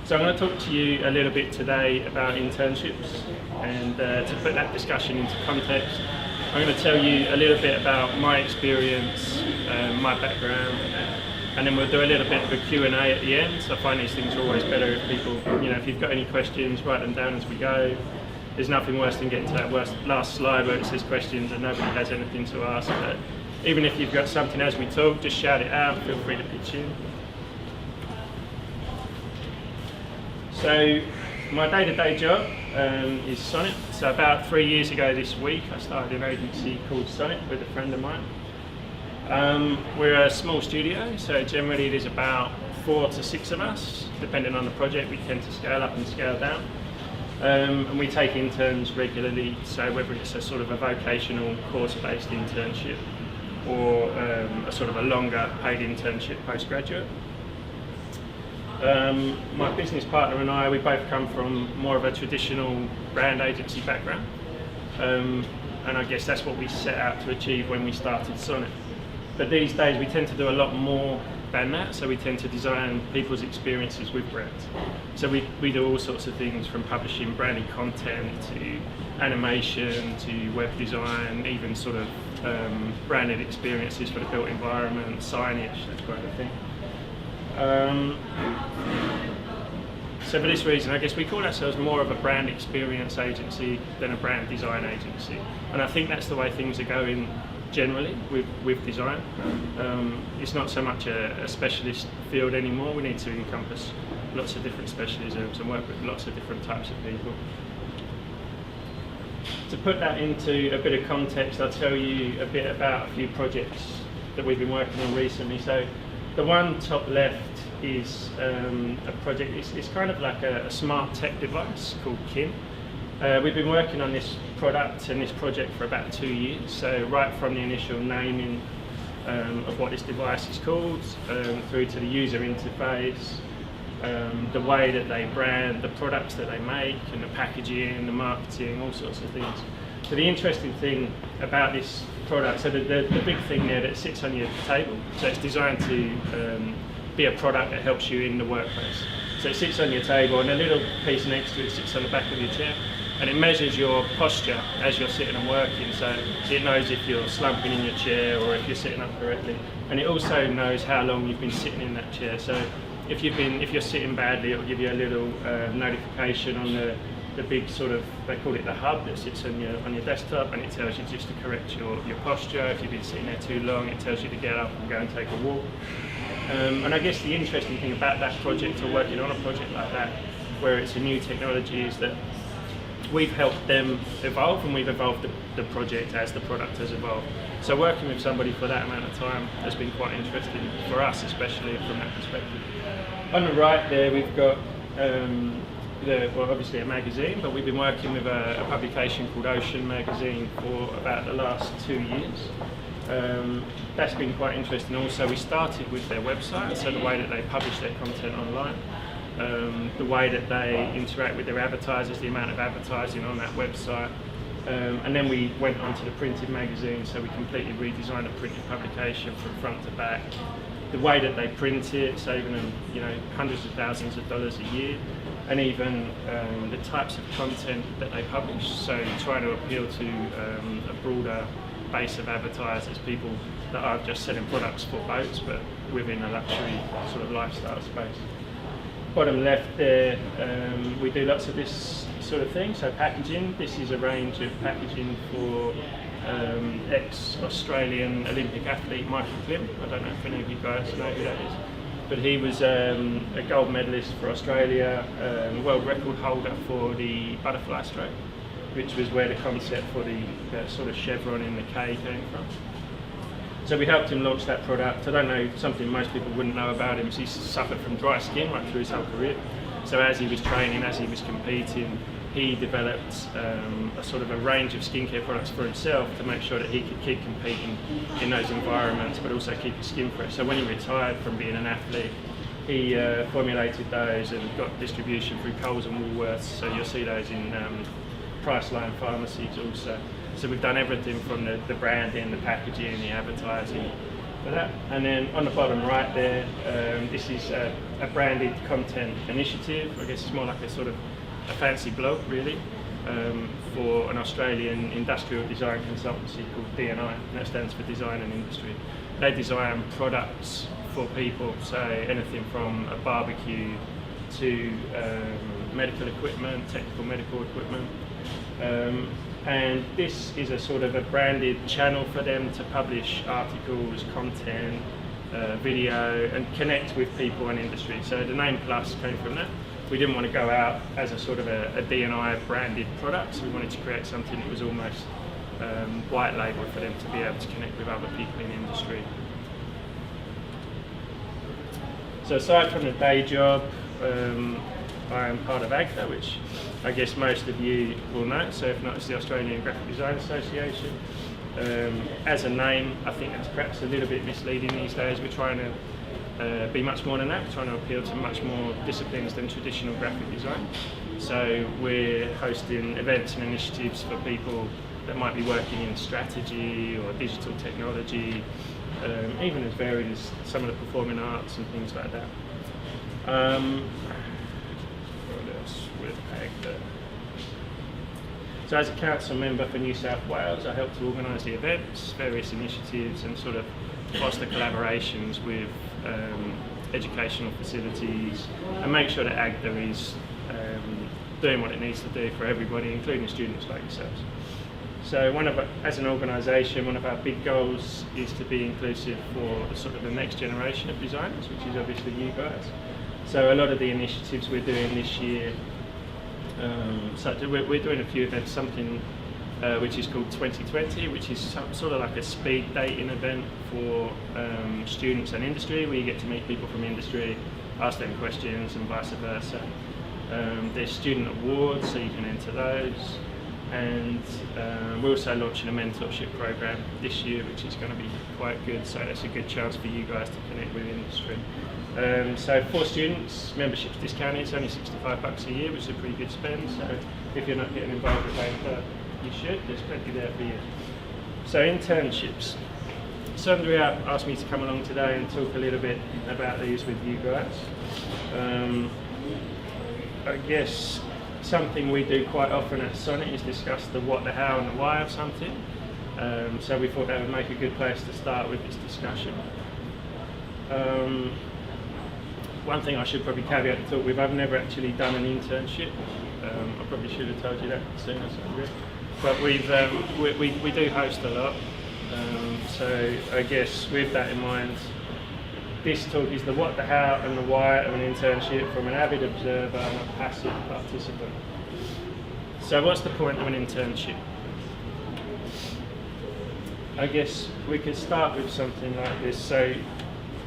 So I'm going to talk to you a little bit today about internships, and to put that discussion into context, I'm going to tell you a little bit about my experience, my background, and then we'll do a little bit of a Q&A at the end. So I find these things are always better if people, if you've got any questions, write them down as we go. There's nothing worse than getting to that last slide where it says questions and nobody has anything to ask. But even if you've got something as we talk, just shout it out, feel free to pitch in. So my day-to-day job is Sonnet. So about 3 years ago this week, I started an agency called Sonnet with a friend of mine. We're a small studio, so generally there's about 4 to 6 of us. Depending on the project, we tend to scale up and scale down. And we take interns regularly, so whether it's a sort of a vocational course-based internship or a sort of a longer paid internship postgraduate. My business partner and I, we both come from more of a traditional brand agency background, and I guess that's what we set out to achieve when we started Sonnet. But these days we tend to do a lot more than that, so we tend to design people's experiences with brands. So we do all sorts of things, from publishing branded content to animation to web design, even sort of branded experiences for the built environment, signage, that kind of thing. So for this reason, I guess we call ourselves more of a brand experience agency than a brand design agency. And I think that's the way things are going generally with design. It's not so much a specialist field anymore. We need to encompass lots of different specialisms and work with lots of different types of people. To put that into a bit of context, I'll tell you a bit about a few projects that we've been working on recently. So the one top left is a project, it's kind of like a smart tech device called Kim. We've been working on this product and this project for about 2 years, so right from the initial naming of what this device is called, through to the user interface, the way that they brand the products that they make, and the packaging, the marketing, all sorts of things. So the interesting thing about this product, so the big thing there that sits on your table, so it's designed to be a product that helps you in the workplace. So it sits on your table, and a little piece next to it sits on the back of your chair, and it measures your posture as you're sitting and working. So it knows if you're slumping in your chair or if you're sitting up correctly, and it also knows how long you've been sitting in that chair. So if you're sitting badly, it'll give you a little notification on the big sort of, they call it the hub, that sits on your desktop, and it tells you just to correct your posture. If you've been sitting there too long, it tells you to get up and go and take a walk. And I guess the interesting thing about that project, or working on a project like that, where it's a new technology, is that we've helped them evolve, and we've evolved the project as the product has evolved. So working with somebody for that amount of time has been quite interesting for us, especially from that perspective. On the right there, we've got obviously a magazine, but we've been working with a publication called Ocean magazine for about the last 2 years. That's been quite interesting. Also, we started with their website, so the way that they publish their content online, the way that they interact with their advertisers, the amount of advertising on that website, and then we went on to the printed magazine, so we completely redesigned the printed publication from front to back. The way that they print it, saving them hundreds of thousands of dollars a year, and even the types of content that they publish, so trying to appeal to a broader base of advertisers, people that aren't just selling products for boats, but within a luxury sort of lifestyle space. Bottom left there, we do lots of this sort of thing. So packaging, this is a range of packaging for ex-Australian Olympic athlete Michael Klim. I don't know if any of you guys know who that is, but he was a gold medalist for Australia, world record holder for the butterfly stroke, which was where the concept for the sort of chevron in the K came from. So we helped him launch that product. I don't know, something most people wouldn't know about him is he suffered from dry skin right through his whole career. So as he was training, as he was competing, he developed a sort of a range of skincare products for himself to make sure that he could keep competing in those environments, but also keep his skin fresh. So when he retired from being an athlete, he formulated those and got distribution through Coles and Woolworths. So you'll see those in Priceline pharmacies also. So we've done everything from the branding, the packaging, the advertising, for that. And then on the bottom right there, this is a branded content initiative. I guess it's more like a sort of a fancy blog really, for an Australian industrial design consultancy called D&I, and that stands for Design and Industry. They design products for people, so anything from a barbecue to medical equipment, technical medical equipment. And this is a sort of a branded channel for them to publish articles, content, video, and connect with people and industry. So the name Plus came from that. We didn't want to go out as a sort of a D&I branded product, so we wanted to create something that was almost white label for them to be able to connect with other people in industry. So aside from the day job, I am part of AGDA, which I guess most of you will know, so if not, it's the Australian Graphic Design Association. As a name, I think that's perhaps a little bit misleading these days. We're trying to be much more than that. We're trying to appeal to much more disciplines than traditional graphic design. So we're hosting events and initiatives for people that might be working in strategy or digital technology, even as varied as some of the performing arts and things like that. What else with AGDA? So as a council member for New South Wales, I help to organise the events, various initiatives, and sort of foster collaborations with educational facilities, and make sure that AGDA is doing what it needs to do for everybody, including students like yourselves. So as an organisation, one of our big goals is to be inclusive for sort of the next generation of designers, which is obviously you guys. So a lot of the initiatives we're doing this year, we're doing a few events, something which is called 2020, which is sort of like a speed dating event for students and industry, where you get to meet people from industry, ask them questions and vice versa. There's student awards, so you can enter those. And we're also launching a mentorship program this year, which is going to be quite good, so that's a good chance for you guys to connect with industry. So for students, membership's discounted, it's only $65 a year, which is a pretty good spend, so if you're not getting involved with AGDA, you should, there's plenty there for you. So internships. Sandria asked me to come along today and talk a little bit about these with you guys. I guess something we do quite often at Sonnet is discuss the what, the how and the why of something. So we thought that would make a good place to start with this discussion. One thing I should probably caveat the talk with, I've never actually done an internship. I probably should have told you that sooner, but we do host a lot. So I guess with that in mind, this talk is the what, the how and the why of an internship from an avid observer and a passive participant. So what's the point of an internship? I guess we could start with something like this. So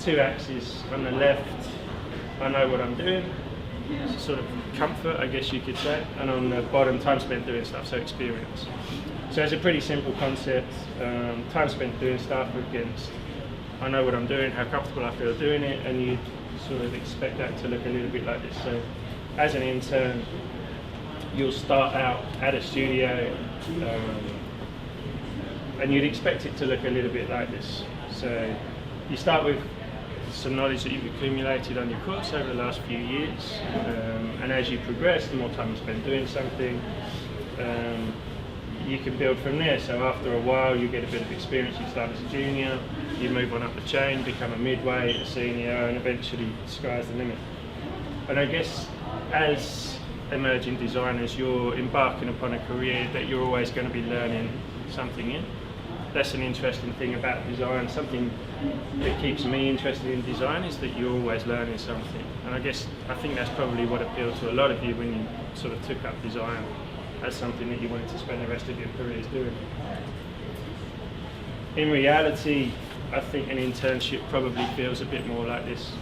2 axes on the left, I know what I'm doing, sort of comfort I guess you could say, and on the bottom, time spent doing stuff, so experience. So it's a pretty simple concept, time spent doing stuff against I know what I'm doing, how comfortable I feel doing it, and you'd sort of expect that to look a little bit like this. So as an intern, you'll start out at a studio, and you'd expect it to look a little bit like this. So you start with some knowledge that you've accumulated on your course over the last few years, and as you progress, the more time you spend doing something, you can build from there. So after a while you get a bit of experience, you start as a junior, you move on up the chain, become a midway, a senior, and eventually sky's the limit. And I guess as emerging designers, you're embarking upon a career that you're always going to be learning something in. That's an interesting thing about design. Something that keeps me interested in design is that you're always learning something. And I think that's probably what appealed to a lot of you when you sort of took up design as something that you wanted to spend the rest of your careers doing. In reality, I think an internship probably feels a bit more like this.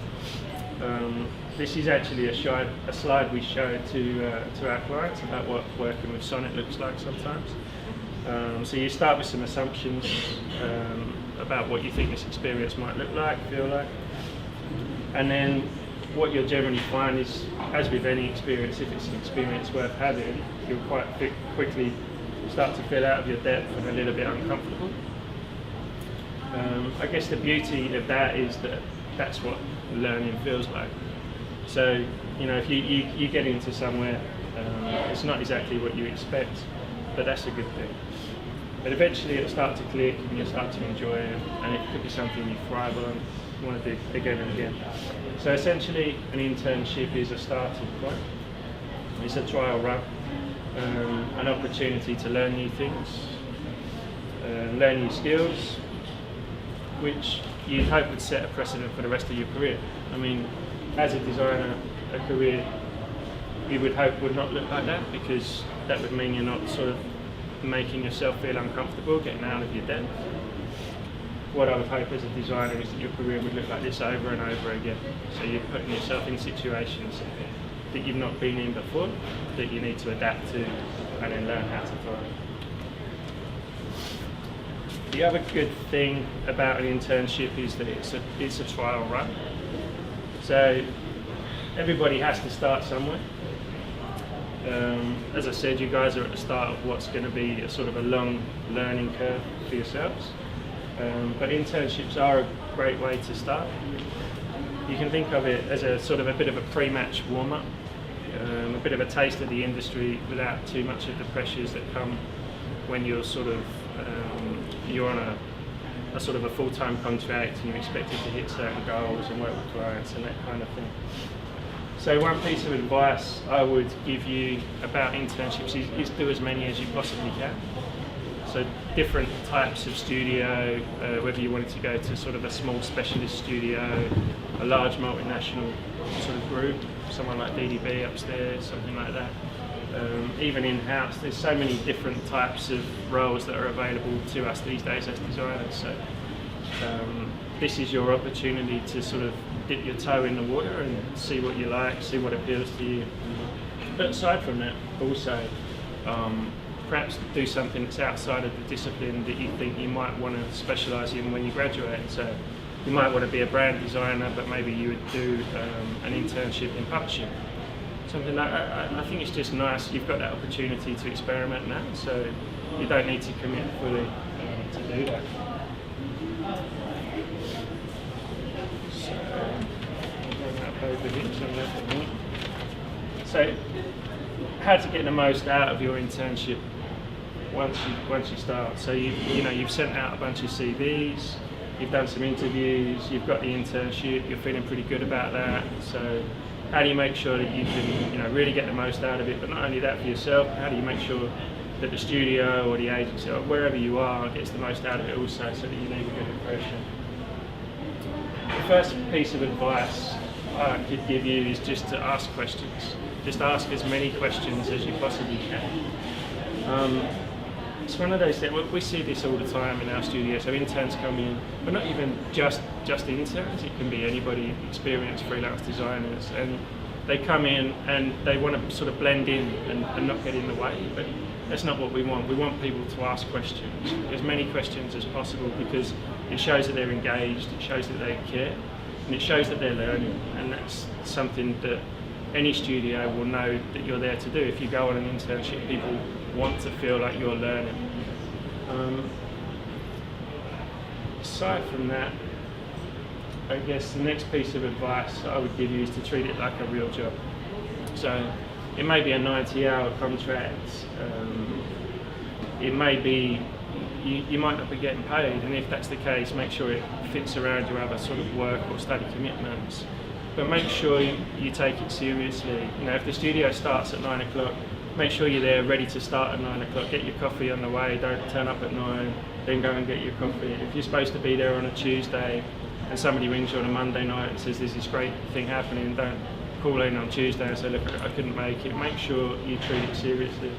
This is actually a slide we show to our clients about what working with Sonnet looks like sometimes. So you start with some assumptions about what you think this experience might look like, feel like, and then what you'll generally find is, as with any experience, if it's an experience worth having, you'll quite quickly start to feel out of your depth and a little bit uncomfortable. I guess the beauty of that is that that's what learning feels like. So, you know, if you get into somewhere, it's not exactly what you expect, but that's a good thing. But eventually it'll start to click and you'll start to enjoy it, and it could be something you thrive on, you want to do again and again. So essentially an internship is a starting point. It's a trial run, an opportunity to learn new things, learn new skills, which you'd hope would set a precedent for the rest of your career. I mean, as a designer, a career you would hope would not look like that, because that would mean you're not sort of making yourself feel uncomfortable, getting out of your depth. What I would hope as a designer is that your career would look like this over and over again. So you're putting yourself in situations that you've not been in before, that you need to adapt to and then learn how to thrive. The other good thing about an internship is that it's a trial run. So everybody has to start somewhere. As I said, you guys are at the start of what's going to be a sort of a long learning curve for yourselves. But internships are a great way to start. You can think of it as a sort of a bit of a pre-match warm-up, a bit of a taste of the industry without too much of the pressures that come when you're sort of you're on a sort of a full-time contract and you're expected to hit certain goals and work with clients and that kind of thing. So one piece of advice I would give you about internships is do as many as you possibly can. So different types of studio, whether you wanted to go to sort of a small specialist studio, a large multinational sort of group, someone like DDB upstairs, something like that. Even in-house, there's so many different types of roles that are available to us these days as designers. So this is your opportunity to sort of dip your toe in the water and see what you like, see what appeals to you. But aside from that, also perhaps do something that's outside of the discipline that you think you might want to specialise in when you graduate. So you might want to be a brand designer, but maybe you would do an internship in publishing. Something like that. I think it's just nice. You've got that opportunity to experiment now, so you don't need to commit fully to do that. So I'll bring that over here. So how to get the most out of your internship once you start. So you've sent out a bunch of CVs, you've done some interviews, you've got the internship, you're feeling pretty good about that. So how do you make sure that you can really get the most out of it? But not only that for yourself, how do you make sure that the studio or the agency or wherever you are gets the most out of it also, so that you leave a good impression? The first piece of advice I could give you is just to ask questions. Just ask as many questions as you possibly can. It's one of those things, we see this all the time in our studio, so interns come in, but not even just interns, it can be anybody, experienced freelance designers, and they come in and they want to sort of blend in and not get in the way, but that's not what we want. We want people to ask questions, as many questions as possible, because it shows that they're engaged, it shows that they care, and it shows that they're learning, and that's something that any studio will know that you're there to do. If you go on an internship, people want to feel like you're learning. Aside from that, I guess the next piece of advice I would give you is to treat it like a real job. So it may be a 90-hour contract, it may be you might not be getting paid, and if that's the case, make sure it fits around your other sort of work or study commitments. But make sure you take it seriously. If the studio starts at 9 o'clock, make sure you're there ready to start at 9 o'clock. Get your coffee on the way, don't turn up at 9, then go and get your coffee. If you're supposed to be there on a Tuesday and somebody rings you on a Monday night and says there's this great thing happening, don't call in on Tuesday and say, look, I couldn't make it. Make sure you treat it seriously.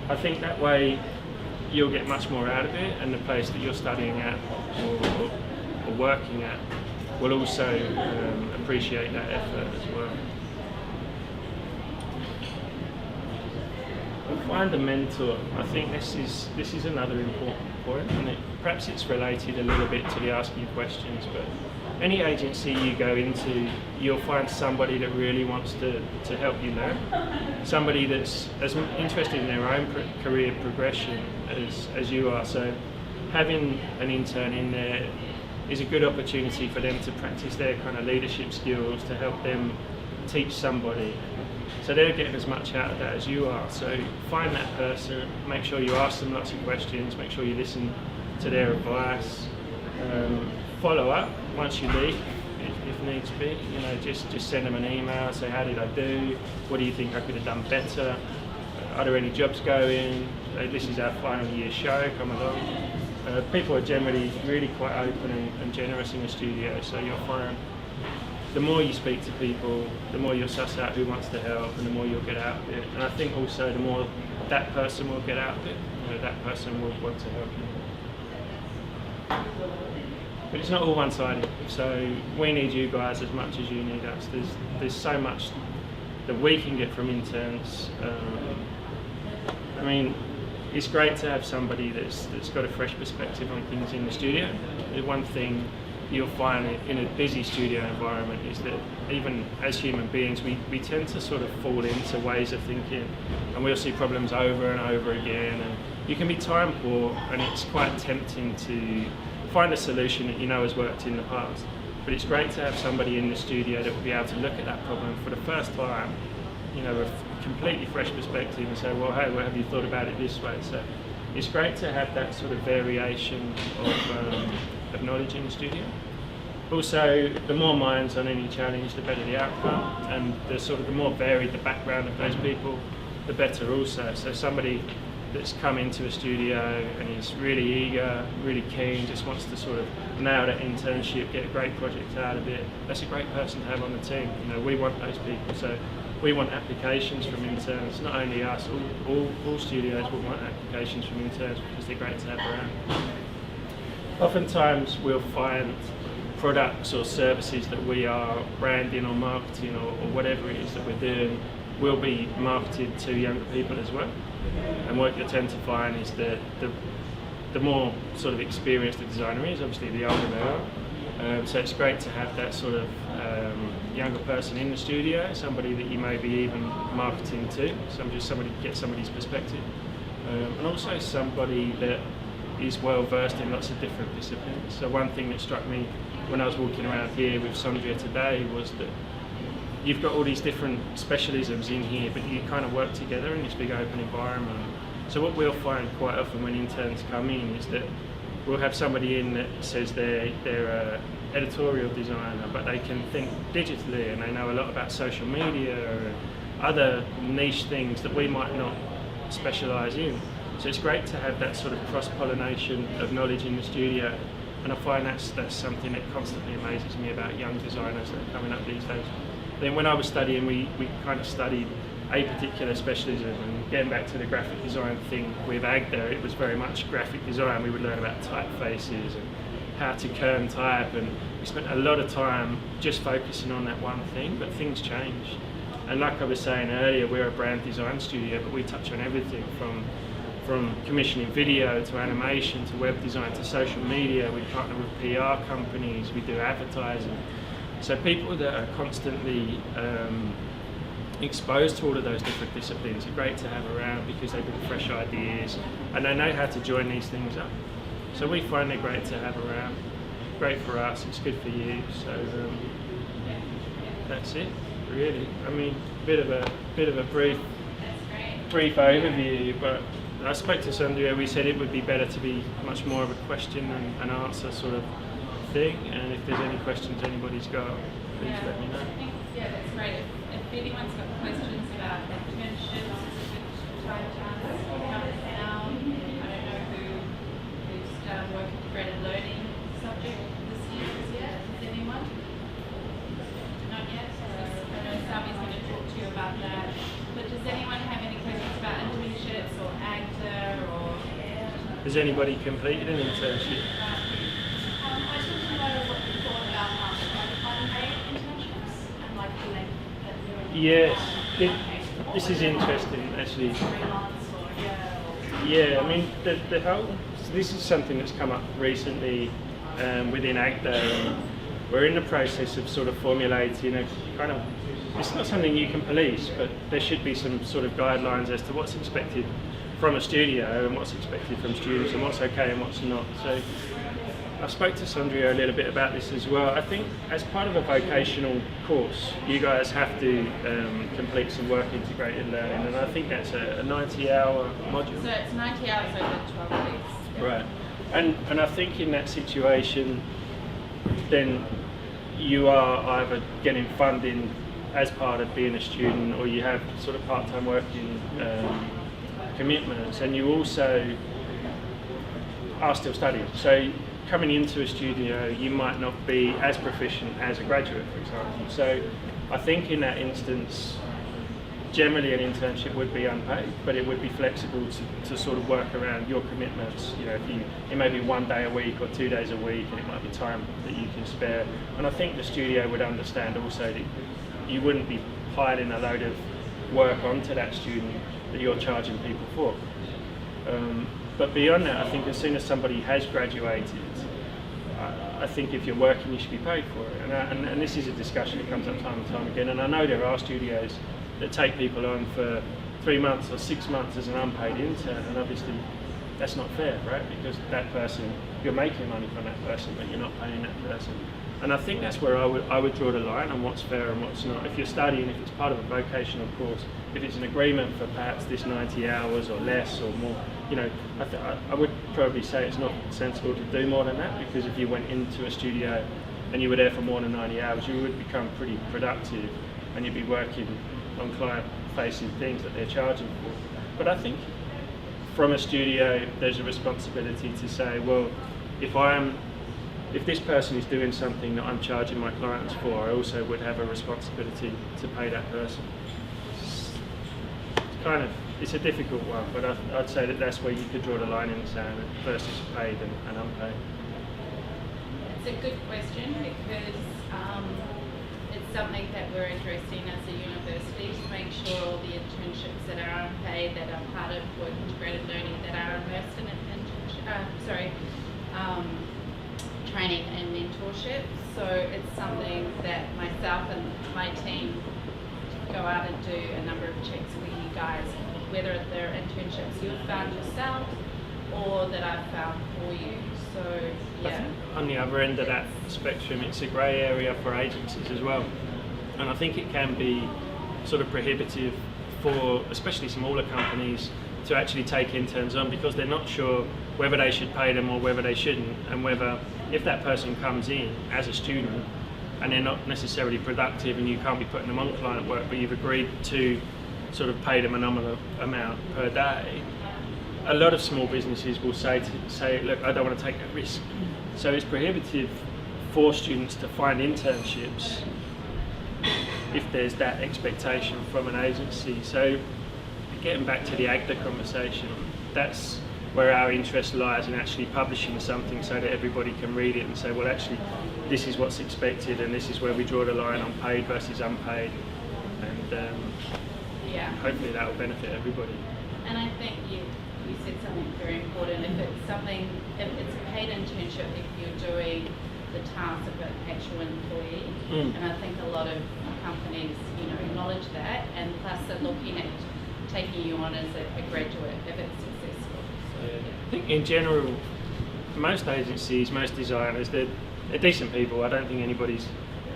I think that way you'll get much more out of it, and the place that you're studying at or working at will also appreciate that effort as well. Find a mentor. I think this is another important point, and perhaps it's related a little bit to the asking questions, but any agency you go into, you'll find somebody that really wants to help you learn, somebody that's as interested in their own career progression as you are. So having an intern in there is a good opportunity for them to practice their kind of leadership skills to help them teach somebody. So they're getting as much out of that as you are. So find that person, make sure you ask them lots of questions, make sure you listen to their advice, follow up once you leave if needs be. You know, just send them an email, say how did I do, what do you think I could have done better, are there any jobs going, this is our final year show, come along. People are generally really quite open and generous in the studio, so you'll find the more you speak to people, the more you'll suss out who wants to help and the more you'll get out of it. And I think also the more that person will get out of it, you know, that person will want to help you. But it's not all one-sided, so we need you guys as much as you need us. There's so much that we can get from interns. I mean, it's great to have somebody that's got a fresh perspective on things in the studio. The one thing you'll find in a busy studio environment is that even as human beings, we tend to sort of fall into ways of thinking, and we'll see problems over and over again, and you can be time poor, and it's quite tempting to find a solution that you know has worked in the past. But it's great to have somebody in the studio that will be able to look at that problem for the first time, you know, with a completely fresh perspective and say, well, hey, well, have you thought about it this way? So it's great to have that sort of variation of knowledge in the studio. Also, the more minds on any challenge, the better the outcome, and the more varied the background of those people, the better also. So somebody that's come into a studio and is really eager, really keen, just wants to sort of nail that internship, get a great project out of it, that's a great person to have on the team. You know, we want those people. So we want applications from interns, not only us, all studios will want applications from interns because they're great to have around. Oftentimes we'll find products or services that we are branding or marketing or whatever it is that we're doing will be marketed to younger people as well. And what you tend to find is that the more sort of experienced the designer is, obviously the older they are. So it's great to have that sort of younger person in the studio, somebody that you may be even marketing to, somebody to get somebody's perspective, and also somebody that is well versed in lots of different disciplines. So one thing that struck me when I was walking around here with Sondria today was that you've got all these different specialisms in here, but you kind of work together in this big open environment. So what we'll find quite often when interns come in is that we'll have somebody in that says they're an editorial designer, but they can think digitally and they know a lot about social media or other niche things that we might not specialise in. So it's great to have that sort of cross-pollination of knowledge in the studio, and I find that's something that constantly amazes me about young designers that are coming up these days. Then when I was studying, we kind of studied a particular specialism, and getting back to the graphic design thing with AGDA, it was very much graphic design. We would learn about typefaces and how to kern type, and we spent a lot of time just focusing on that one thing, but things change. And like I was saying earlier, we're a brand design studio, but we touch on everything from commissioning video to animation to web design to social media. We partner with PR companies, we do advertising. So people that are constantly exposed to all of those different disciplines are great to have around because they bring fresh ideas and they know how to join these things up. So we find they're great to have around. Great for us, it's good for you. So that's it, really. I mean, bit of a brief overview, but I spoke to Sondria. We said it would be better to be much more of a question and answer sort of thing, and if there's any questions anybody's got, please let me know. I think, that's great. If anyone's got questions about internships, try to answer now. I don't know who's started working with graded learning subject this year. Is anyone? Not yet. I know Sabi's going to talk to you about that. But does anyone have any questions about internships or AGDA or? Has anybody completed an internship? I just want to know what you thought about unpaid internships and like the length that they're Yes, this is interesting actually. 3 months or Yeah, I mean the whole. So this is something that's come up recently within AGDA. And we're in the process of sort of formulating a kind of. It's not something you can police, but there should be some sort of guidelines as to what's expected from a studio and what's expected from students and what's okay and what's not. So I spoke to Sandria a little bit about this as well. I think as part of a vocational course, you guys have to complete some work integrated learning, and I think that's a 90-hour module. So it's 90 hours over 12 weeks. Yep. Right. And I think in that situation, then you are either getting funding as part of being a student, or you have sort of part-time working commitments, and you also are still studying. So coming into a studio, you might not be as proficient as a graduate, for example. So I think in that instance, generally an internship would be unpaid, but it would be flexible to sort of work around your commitments. You know, it may be 1 day a week or 2 days a week, and it might be time that you can spare. And I think the studio would understand also that you wouldn't be piling a load of work onto that student that you're charging people for. But beyond that, I think as soon as somebody has graduated, I think if you're working, you should be paid for it. And this is a discussion that comes up time and time again. And I know there are studios that take people on for 3 months or 6 months as an unpaid intern, and obviously that's not fair, right? Because that person, you're making money from that person, but you're not paying that person. And I think that's where I would draw the line on what's fair and what's not. If you're studying, if it's part of a vocational course, if it's an agreement for perhaps this 90 hours or less or more, you know, I would probably say it's not sensible to do more than that, because if you went into a studio and you were there for more than 90 hours, you would become pretty productive and you'd be working on client-facing things that they're charging for. But I think from a studio, there's a responsibility to say, well, if this person is doing something that I'm charging my clients for, I also would have a responsibility to pay that person. It's a difficult one, but I'd say that that's where you could draw the line in the sand versus paid and unpaid. It's a good question, because it's something that we're addressing as a university to make sure all the internships that are unpaid, that are part of work integrated learning, that are immersed in training and mentorship. So it's something that myself and my team go out and do a number of checks for you guys, whether they're internships you've found yourself or that I've found for you. So yeah. On the other end of that spectrum, it's a grey area for agencies as well. And I think it can be sort of prohibitive for especially smaller companies to actually take interns on, because they're not sure whether they should pay them or whether they shouldn't, and whether if that person comes in as a student and they're not necessarily productive and you can't be putting them on client work, but you've agreed to sort of pay them a nominal amount per day, a lot of small businesses will say, look, I don't want to take that risk. So it's prohibitive for students to find internships if there's that expectation from an agency. So getting back to the AGDA conversation, that's where our interest lies in actually publishing something so that everybody can read it and say, well, actually, this is what's expected, and this is where we draw the line on paid versus unpaid, and hopefully that will benefit everybody. And I think you said something very important. If it's a paid internship, if you're doing the tasks of an actual employee, and I think a lot of companies, acknowledge that, and plus they're looking at taking you on as a graduate if it's successful. So, I think in general, most agencies, most designers, they're decent people. I don't think anybody's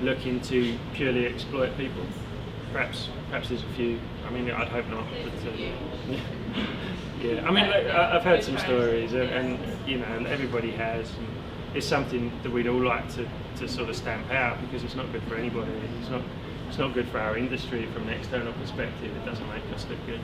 looking to purely exploit people. Perhaps there's a few. I mean, I'd hope not. But, yeah. I mean, I've heard some stories, and everybody has. And it's something that we'd all like to sort of stamp out, because it's not good for anybody. It's not good for our industry from an external perspective. It doesn't make us look good.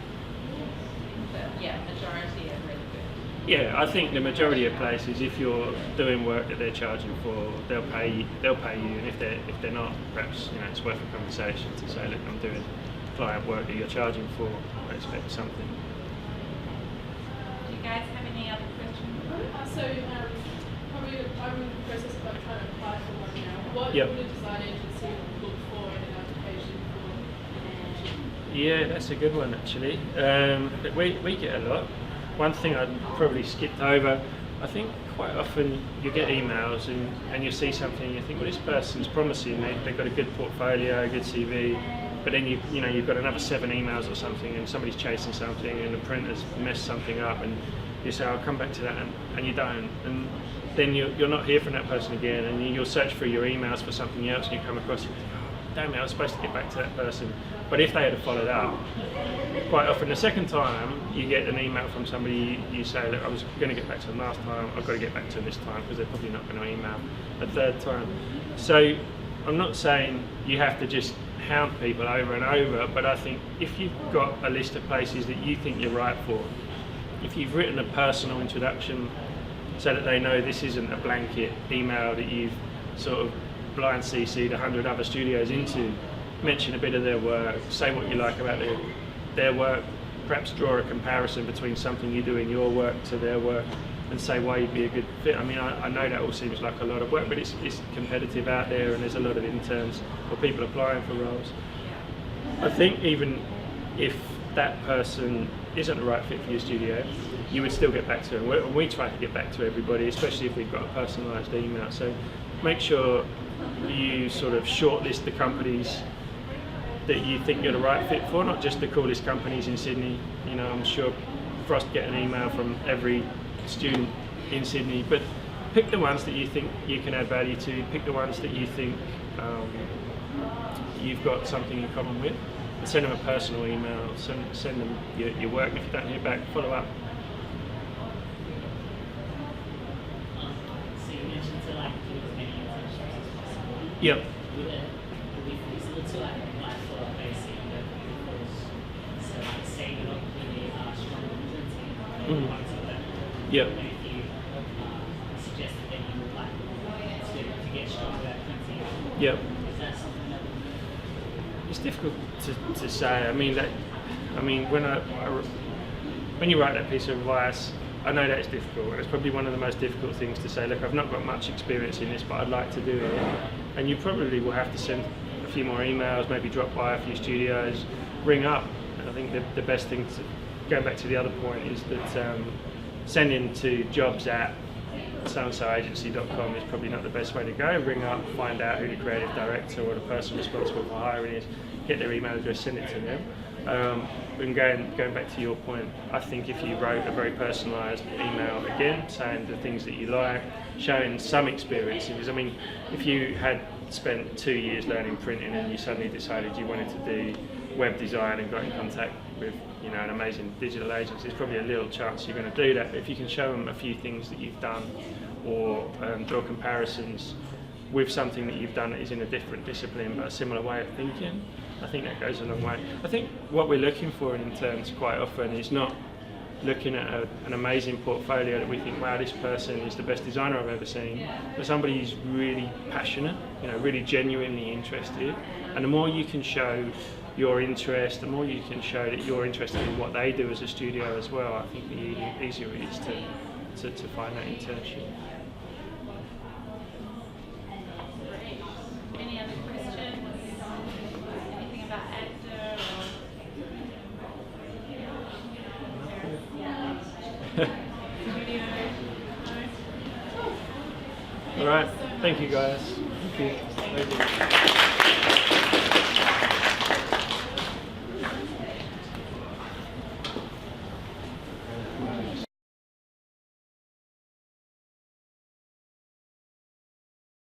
But majority are really good. Yeah, I think the majority of places, if you're doing work that they're charging for, they'll pay you, and if they're not, perhaps it's worth a conversation to say, look, I'm doing client work that you're charging for, I expect something. Do you guys have any other questions? Probably I'm in the process of trying to apply for one now. What Yep. would a design agency look for in an application for? Yeah, that's a good one actually. We get a lot. One thing I'd probably skipped over, I think quite often you get emails and you see something and you think, well, this person's promising, they've got a good portfolio, a good CV, but then you've got another 7 emails or something and somebody's chasing something and the printer's messed something up, and you say, I'll come back to that, and you don't, and then you'll not hear from that person again, and you'll search through your emails for something else, and you come across it, oh, damn it, I was supposed to get back to that person. But if they had followed up, quite often the second time you get an email from somebody, you say, look, I was going to get back to them last time, I've got to get back to them this time, because they're probably not going to email a third time. So I'm not saying you have to just hound people over and over, but I think if you've got a list of places that you think you're right for, if you've written a personal introduction so that they know this isn't a blanket email that you've sort of blind CC'd 100 other studios into, mention a bit of their work, say what you like about their work, perhaps draw a comparison between something you do in your work to their work, and say why you'd be a good fit. I mean, I know that all seems like a lot of work, but it's competitive out there, and there's a lot of interns or people applying for roles. I think even if that person isn't the right fit for your studio, you would still get back to them. We try to get back to everybody, especially if we've got a personalised email. So make sure you sort of shortlist the companies that you think you're the right fit for, not just the coolest companies in Sydney. You know, I'm sure for us to get an email from every student in Sydney, but pick the ones that you think you can add value to, pick the ones that you think you've got something in common with, and send them a personal email, send them your work, and if you don't hear back, follow up. So you mentioned to like do as many internships as possible. Yep. Is it to like apply for a basic course? So like say you're not really strong in printing, parts of that. Yep. And if you suggested that you would like to get stronger at printing, Yep. is that something that It's difficult to say. I mean, when you write that piece of advice, I know that it's difficult, and it's probably one of the most difficult things to say. Look, I've not got much experience in this, but I'd like to do it. And you probably will have to send a few more emails, maybe drop by a few studios, ring up. And I think the best thing going back to the other point, is that sending to jobs@soandsoagency.com is probably not the best way to go. Ring up, find out who the creative director or the person responsible for hiring is, get their email address, send it to them. And going back to your point, I think if you wrote a very personalised email, again, saying the things that you like, showing some experience, because I mean, if you had spent 2 years learning printing and you suddenly decided you wanted to do web design and got in contact with, you know, an amazing digital agency, there's probably a little chance you're going to do that. But if you can show them a few things that you've done, or draw comparisons with something that you've done that is in a different discipline but a similar way of thinking, I think that goes a long way. I think what we're looking for in interns quite often is not looking at an amazing portfolio that we think, wow, this person is the best designer I've ever seen, but somebody who's really passionate, you know, really genuinely interested. And the more you can show your interest, the more you can show that you're interested in what they do as a studio as well, I think the easier it is to find that internship. Any other questions? Anything about actor or video? All right, thank you guys. Thank you.